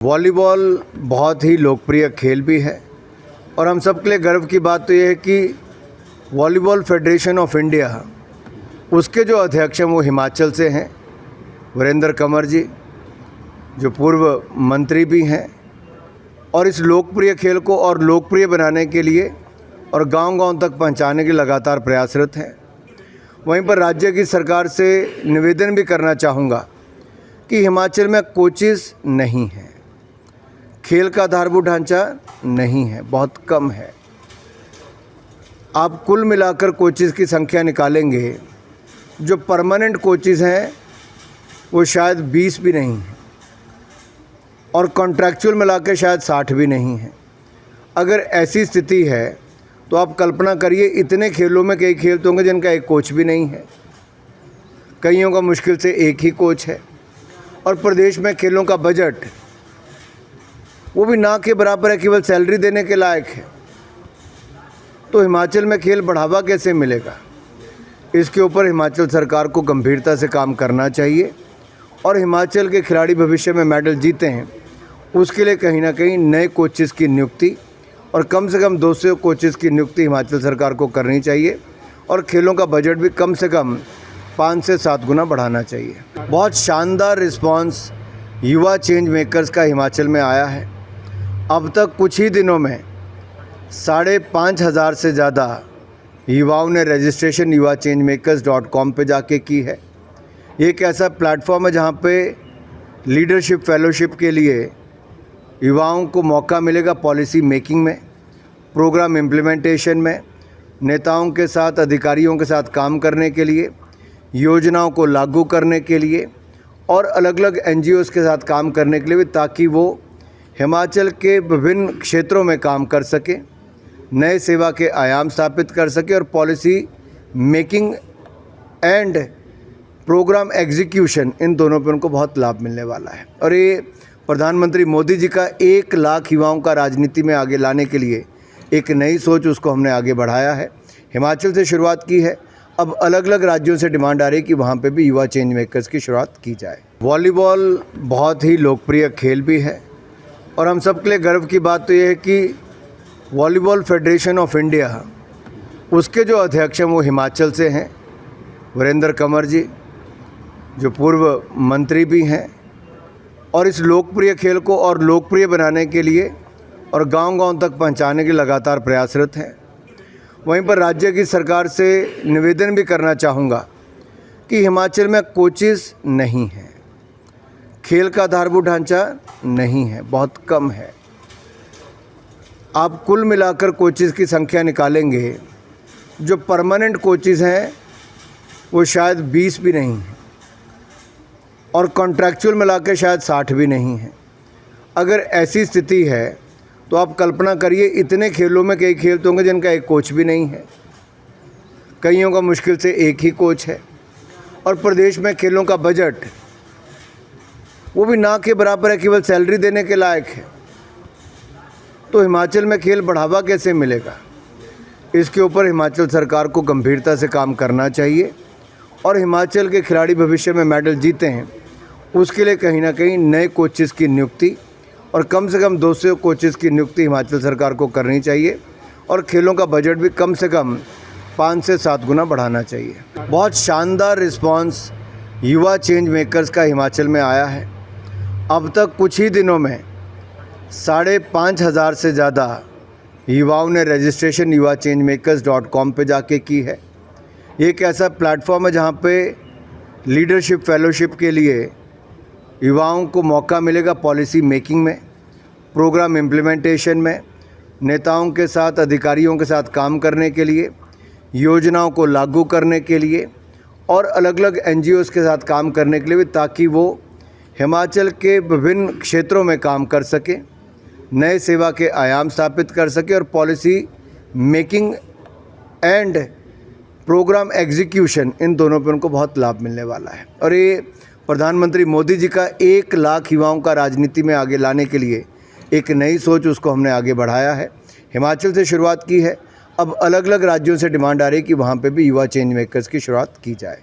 Volleyball बहुत ही लोकप्रिय खेल भी है और हम सब के लिए गर्व की बात तो ये है कि वॉलीबॉल फेडरेशन ऑफ इंडिया उसके जो अध्यक्ष हैं वो हिमाचल से हैं, वीरेंद्र कंवर जी, जो पूर्व मंत्री भी हैं और इस लोकप्रिय खेल को और लोकप्रिय बनाने के लिए और गांव-गांव तक पहुंचाने के लगातार प्रयासरत हैं। वहीं पर राज्य की सरकार से निवेदन भी करना चाहूँगा कि हिमाचल में कोचेस नहीं हैं, खेल का आधारभूत ढांचा नहीं है, बहुत कम है। आप कुल मिलाकर कोचेस की संख्या निकालेंगे, जो परमानेंट कोचेस हैं वो शायद 20 भी नहीं हैं और कॉन्ट्रैक्चुअल मिलाकर शायद 60 भी नहीं हैं। अगर ऐसी स्थिति है तो आप कल्पना करिए, इतने खेलों में कई खेल तो होंगे जिनका एक कोच भी नहीं है, कईयों का मुश्किल से एक ही कोच है और प्रदेश में खेलों का बजट वो भी ना के बराबर है, केवल सैलरी देने के लायक है। तो हिमाचल में खेल बढ़ावा कैसे मिलेगा? इसके ऊपर हिमाचल सरकार को गंभीरता से काम करना चाहिए और हिमाचल के खिलाड़ी भविष्य में मेडल जीते हैं उसके लिए कहीं ना कहीं नए कोचेस की नियुक्ति और कम से कम 200 कोचेस की नियुक्ति हिमाचल सरकार को करनी चाहिए और खेलों का बजट भी कम से कम 5 से 7 गुना बढ़ाना चाहिए। बहुत शानदार रिस्पांस युवा चेंज मेकर्स का हिमाचल में आया है। अब तक कुछ ही दिनों में 5,500 से ज़्यादा युवाओं ने रजिस्ट्रेशन yuva-changemakers.com पे जाके की है। ये एक ऐसा प्लेटफॉर्म है जहाँ पे लीडरशिप फेलोशिप के लिए युवाओं को मौका मिलेगा पॉलिसी मेकिंग में, प्रोग्राम इम्प्लीमेंटेशन में, नेताओं के साथ, अधिकारियों के साथ काम करने के लिए, योजनाओं को लागू करने के लिए और अलग अलग NGOs के साथ काम करने के लिए भी, ताकि वो हिमाचल के विभिन्न क्षेत्रों में काम कर सके, नए सेवा के आयाम स्थापित कर सके और policy making and programme execution, इन दोनों पर उनको बहुत लाभ मिलने वाला है। और ये प्रधानमंत्री मोदी जी का 1 लाख युवाओं का राजनीति में आगे लाने के लिए एक नई सोच, उसको हमने आगे बढ़ाया है। हिमाचल से शुरुआत की है, अब अलग अलग राज्यों से डिमांड आ रही है कि वहाँ पे भी युवा चेंज मेकर्स की शुरुआत की जाए। वॉलीबॉल बहुत ही लोकप्रिय खेल भी है और हम सब के लिए गर्व की बात तो ये है कि वॉलीबॉल फेडरेशन ऑफ इंडिया उसके जो अध्यक्ष हैं वो हिमाचल से हैं, वीरेंद्र कंवर जी, जो पूर्व मंत्री भी हैं और इस लोकप्रिय खेल को और लोकप्रिय बनाने के लिए और गांव-गांव तक पहुंचाने के लगातार प्रयासरत हैं। वहीं पर राज्य की सरकार से निवेदन भी करना चाहूँगा कि हिमाचल में कोचेस नहीं हैं, खेल का आधारभूत ढांचा नहीं है, बहुत कम है। आप कुल मिलाकर कोचेस की संख्या निकालेंगे, जो परमानेंट कोचेस हैं वो शायद 20 भी नहीं हैं और कॉन्ट्रैक्चुअल मिलाकर शायद 60 भी नहीं हैं। अगर ऐसी स्थिति है तो आप कल्पना करिए, इतने खेलों में कई खेल तो होंगे जिनका एक कोच भी नहीं है, कईयों का मुश्किल से एक ही कोच है और प्रदेश में खेलों का बजट वो भी ना के बराबर है, केवल सैलरी देने के लायक है। तो हिमाचल में खेल बढ़ावा कैसे मिलेगा? इसके ऊपर हिमाचल सरकार को गंभीरता से काम करना चाहिए और हिमाचल के खिलाड़ी भविष्य में मेडल जीते हैं उसके लिए कहीं ना कहीं नए कोचेस की नियुक्ति और कम से कम 200 कोचेस की नियुक्ति हिमाचल सरकार को करनी चाहिए और खेलों का बजट भी कम से कम 5 से 7 गुना बढ़ाना चाहिए। बहुत शानदार रिस्पांस युवा चेंज मेकर्स का हिमाचल में आया है। अब तक कुछ ही दिनों में 5,500 से ज़्यादा युवाओं ने रजिस्ट्रेशन yuva-changemakers.com पे जाके की है। ये एक ऐसा प्लेटफॉर्म है जहाँ पे लीडरशिप फेलोशिप के लिए युवाओं को मौका मिलेगा पॉलिसी मेकिंग में, प्रोग्राम इम्प्लीमेंटेशन में, नेताओं के साथ, अधिकारियों के साथ काम करने के लिए, योजनाओं को लागू करने के लिए और अलग अलग NGOs के साथ काम करने के लिए भी, ताकि वो हिमाचल के विभिन्न क्षेत्रों में काम कर सके, नए सेवा के आयाम स्थापित कर सके और policy making and programme execution, इन दोनों पर उनको बहुत लाभ मिलने वाला है। और ये प्रधानमंत्री मोदी जी का 1 लाख युवाओं का राजनीति में आगे लाने के लिए एक नई सोच, उसको हमने आगे बढ़ाया है। हिमाचल से शुरुआत की है, अब अलग अलग राज्यों से डिमांड आ रही है कि वहाँ पे भी युवा चेंज मेकर्स की शुरुआत की जाए।